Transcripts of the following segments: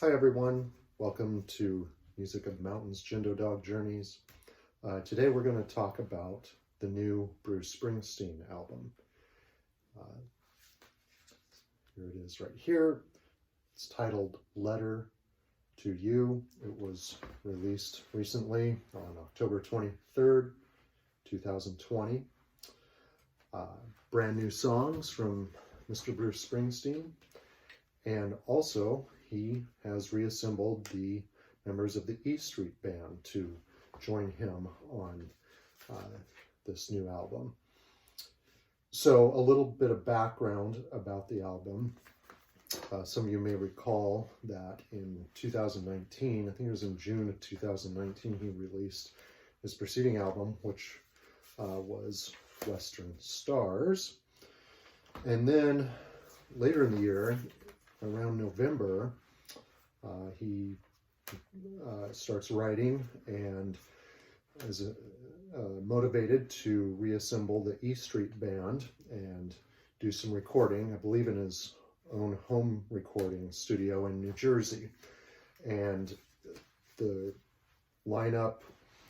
Hi everyone, welcome to Music of Mountains Jindo Dog Journeys. Today we're going to talk about the new Bruce Springsteen album. Here it is right here. It's titled Letter to You. It was released recently on October 23rd, 2020. Brand new songs from Mr. Bruce Springsteen, and also he has reassembled the members of the E Street Band to join him on this new album. So a little bit of background about the album. Some of you may recall that in 2019, I think it was in June of 2019, he released his preceding album, which was Western Stars. And then later in the year, around November, he starts writing and is motivated to reassemble the E Street Band and do some recording, I believe in his own home recording studio in New Jersey. And the lineup,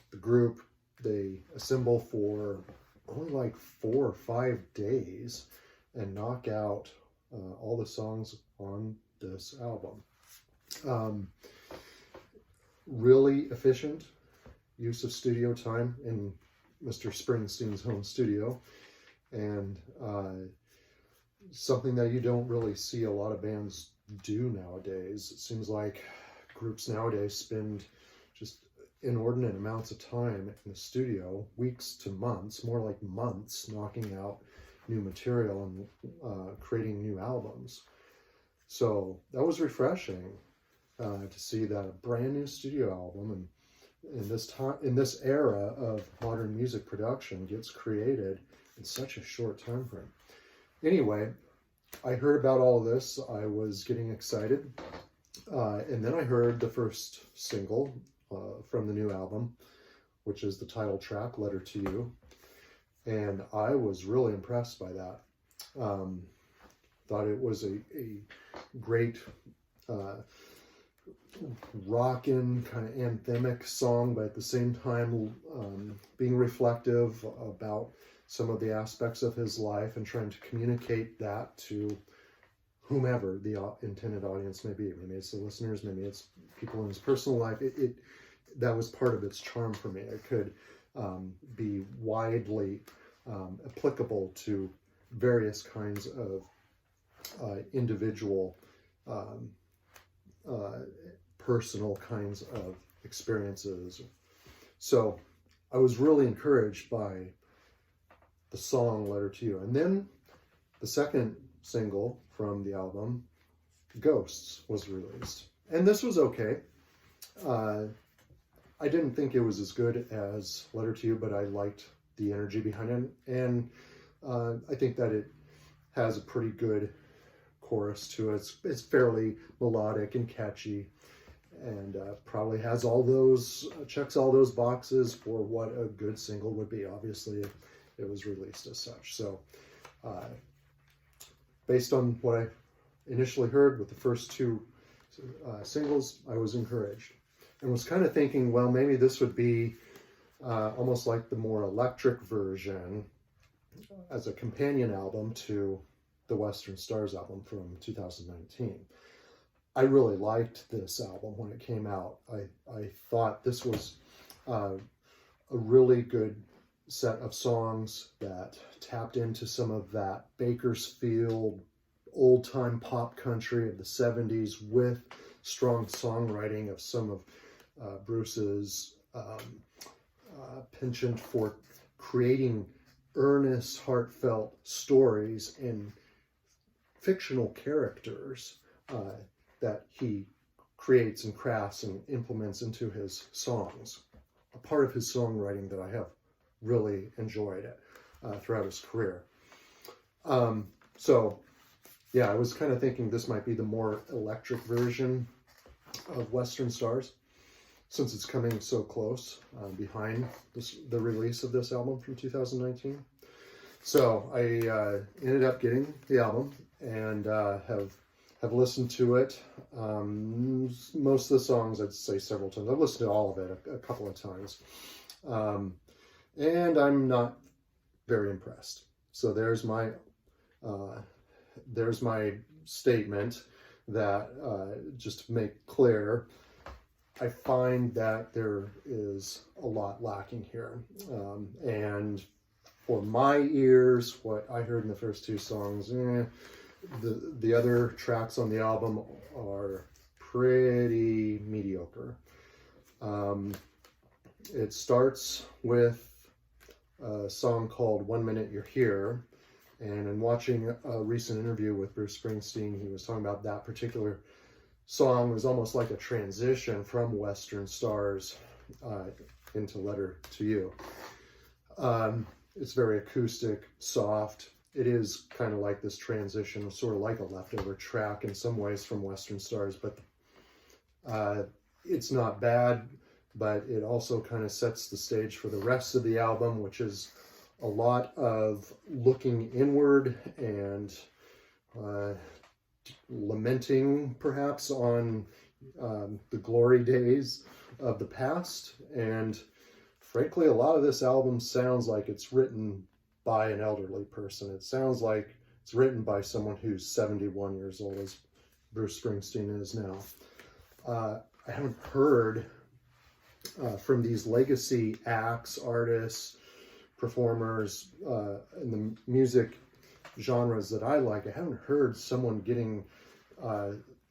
the group, they assemble for only like 4 or 5 days and knock out all the songs on this album. Really efficient use of studio time in Mr. Springsteen's home studio, and something that you don't really see a lot of bands do nowadays. It seems like groups nowadays spend just inordinate amounts of time in the studio, weeks to months, more like months, knocking out new material and creating new albums. So that was refreshing to see that a brand new studio album and in this era of modern music production gets created in such a short time frame. Anyway, I heard about all of this. I was getting excited, and then I heard the first single from the new album, which is the title track, Letter to You. And I was really impressed by that. Thought it was a great rockin' kind of anthemic song, but at the same time being reflective about some of the aspects of his life and trying to communicate that to whomever the intended audience may be. Maybe it's the listeners, maybe it's people in his personal life. That was part of its charm for me. It could be widely applicable to various kinds of individual, personal kinds of experiences. So I was really encouraged by the song Letter to You. And then the second single from the album, Ghosts, was released. And this was okay. I didn't think it was as good as Letter to You, but I liked the energy behind it. And I think that it has a pretty good chorus to it. It's fairly melodic and catchy, and probably has checks all those boxes for what a good single would be. Obviously, it was released as such. So based on what I initially heard with the first two singles, I was encouraged and was kind of thinking, well, maybe this would be almost like the more electric version as a companion album to the Western Stars album from 2019. I really liked this album when it came out. I thought this was a really good set of songs that tapped into some of that Bakersfield old-time pop country of the 70s with strong songwriting of some of Bruce's penchant for creating earnest, heartfelt stories and fictional characters that he creates and crafts and implements into his songs. A part of his songwriting that I have really enjoyed throughout his career. So yeah, I was kind of thinking this might be the more electric version of Western Stars, since it's coming so close behind the release of this album from 2019. So I ended up getting the album and have have listened to it. Most of the songs, I'd say several times. I've listened to all of it a couple of times. And I'm not very impressed. So there's my statement that, just to make clear, I find that there is a lot lacking here. And for my ears, what I heard in the first two songs, the other tracks on the album are pretty mediocre. It starts with a song called 1 Minute You're Here. And in watching a recent interview with Bruce Springsteen, he was talking about that particular song was almost like a transition from Western Stars into Letter to You. It's very acoustic, soft. It is kind of like this transition, sort of like a leftover track in some ways from Western Stars, but it's not bad, but it also kind of sets the stage for the rest of the album, which is a lot of looking inward and lamenting perhaps on the glory days of the past. And frankly, a lot of this album sounds like it's written by an elderly person. It sounds like it's written by someone who's 71 years old, as Bruce Springsteen is now. I haven't heard from these legacy acts, artists, performers in the music genres that I like. I haven't heard someone getting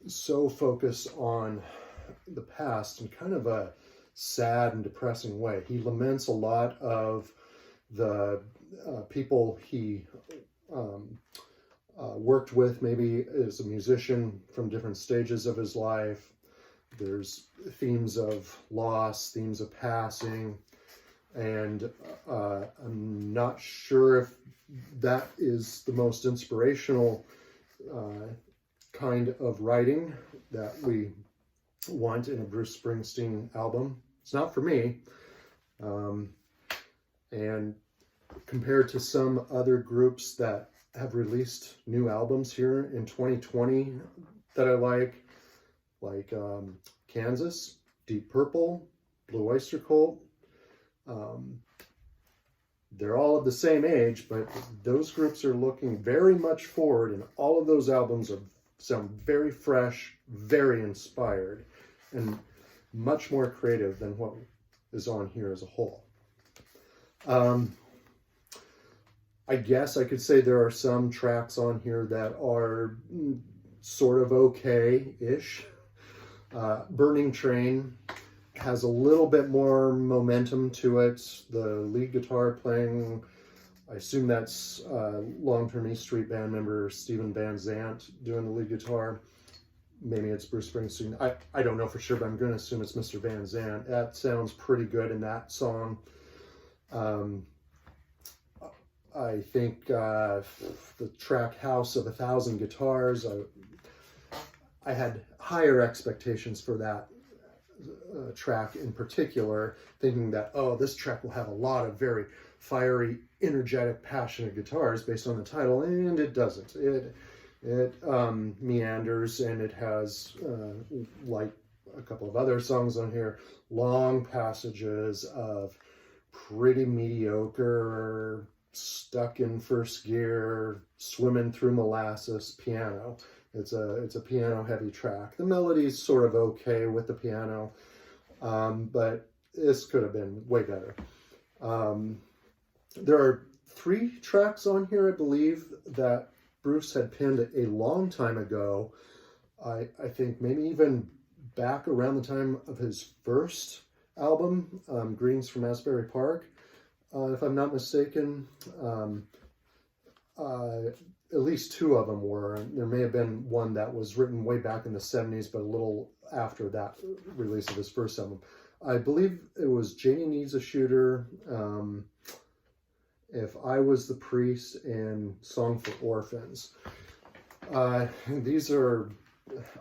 so focused on the past in kind of a sad and depressing way. He laments a lot of the people he worked with, maybe as a musician from different stages of his life. There's themes of loss, themes of passing, and I'm not sure if that is the most inspirational kind of writing that we want in a Bruce Springsteen album. It's not for me. And compared to some other groups that have released new albums here in 2020 that I like Kansas, Deep Purple, Blue Oyster Cult, they're all of the same age, but those groups are looking very much forward, and all of those albums sound very fresh, very inspired, and much more creative than what is on here as a whole. I guess I could say there are some tracks on here that are sort of okay-ish. Burning Train has a little bit more momentum to it. The lead guitar playing, I assume that's long-term East Street Band member Steven Van Zandt doing the lead guitar. Maybe it's Bruce Springsteen. I don't know for sure, but I'm going to assume it's Mr. Van Zandt. That sounds pretty good in that song. I think the track House of 1,000 Guitars, I had higher expectations for that track in particular, thinking that, oh, this track will have a lot of very fiery, energetic, passionate guitars based on the title, and it doesn't. It meanders, and it has, like a couple of other songs on here, long passages of pretty mediocre, stuck in first gear, swimming through molasses piano. It's a piano heavy track. The melody's sort of okay with the piano, but this could have been way better. There are 3 tracks on here, I believe, that Bruce had pinned a long time ago. I think maybe even back around the time of his first album, Greetings from Asbury Park, if I'm not mistaken. At least 2 of them were. There may have been one that was written way back in the 70s, but a little after that release of his first album. I believe it was Janie Needs a Shooter, If I Was the Priest, and Song for Orphans. These are,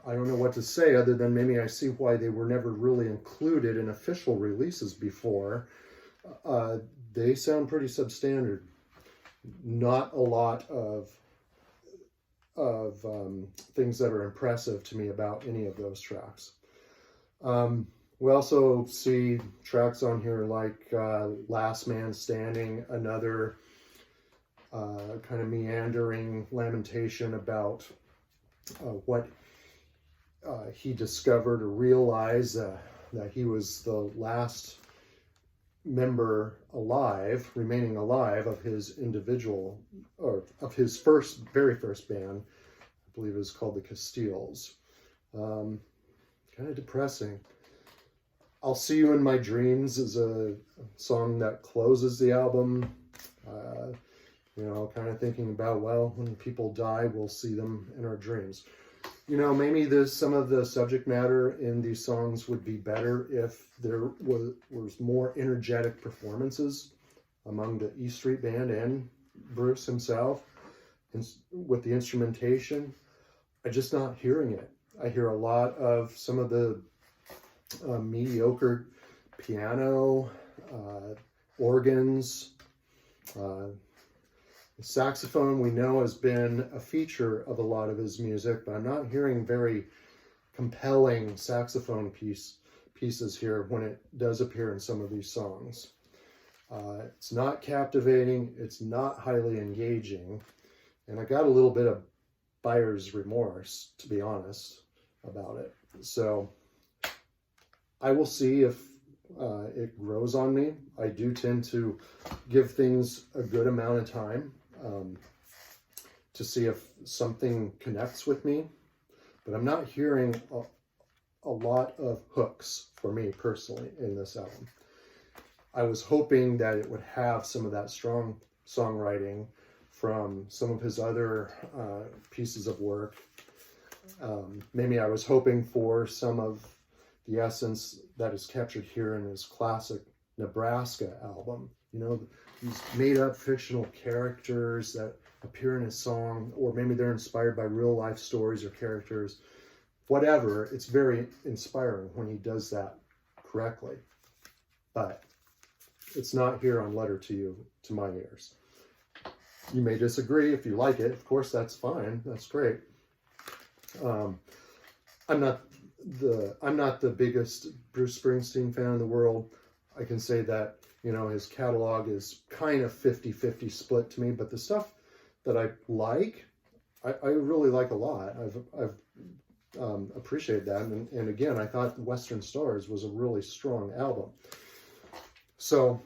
I don't know what to say other than maybe I see why they were never really included in official releases before. They sound pretty substandard. Not a lot of things that are impressive to me about any of those tracks. We also see tracks on here like Last Man Standing, another kind of meandering lamentation about what he discovered or realized that he was the last member alive, remaining alive, of his individual, or of his very first band. I believe it was called the Castiles. Kind of depressing. I'll See You in My Dreams is a song that closes the album. Kind of thinking about, well, when people die, we'll see them in our dreams. Maybe some of the subject matter in these songs would be better if there was more energetic performances among the E Street Band and Bruce himself, and with the instrumentation. I'm just not hearing it. I hear a lot of some of the mediocre piano, organs, the saxophone we know has been a feature of a lot of his music, but I'm not hearing very compelling saxophone pieces here when it does appear in some of these songs. It's not captivating, it's not highly engaging, and I got a little bit of buyer's remorse, to be honest, about it. So I will see if it grows on me. I do tend to give things a good amount of time to see if something connects with me, but I'm not hearing a lot of hooks for me personally in this album. I was hoping that it would have some of that strong songwriting from some of his other pieces of work. Maybe I was hoping for some of the essence that is captured here in his classic Nebraska album. These made-up fictional characters that appear in his song, or maybe they're inspired by real-life stories or characters. Whatever, it's very inspiring when he does that correctly. But it's not here on Letter to You, to my ears. You may disagree. If you like it, of course, that's fine. That's great. I'm not the biggest Bruce Springsteen fan in the world. I can say that, his catalog is kind of 50-50 split to me, but the stuff that I like, I really like a lot. I've appreciated that. And again, I thought Western Stars was a really strong album. So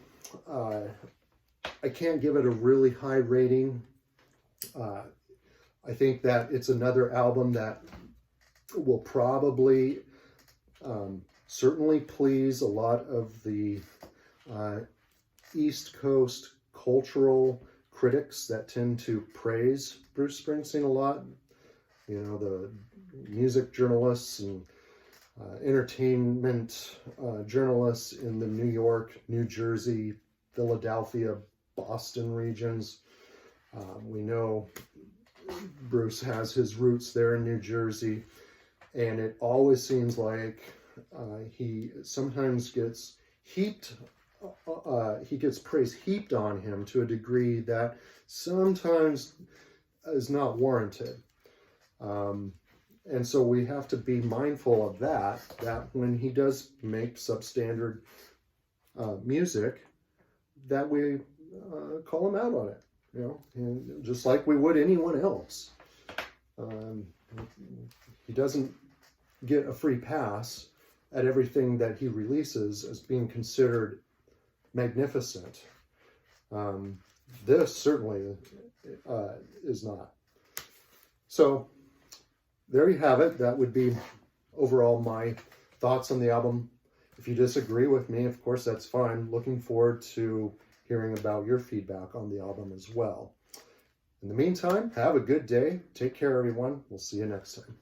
I can't give it a really high rating. I think that it's another album that will probably certainly please a lot of the East Coast cultural critics that tend to praise Bruce Springsteen a lot. The music journalists and entertainment journalists in the New York, New Jersey, Philadelphia, Boston regions. We know Bruce has his roots there in New Jersey, and it always seems like he sometimes gets praise heaped on him to a degree that sometimes is not warranted. And so we have to be mindful of that when he does make substandard music, that we call him out on it, and just like we would anyone else. He doesn't get a free pass at everything that he releases as being considered magnificent. This certainly is not. So there you have it. That would be overall my thoughts on the album. If you disagree with me, of course, that's fine. Looking forward to hearing about your feedback on the album as well. In the meantime, have a good day. Take care, everyone. We'll see you next time.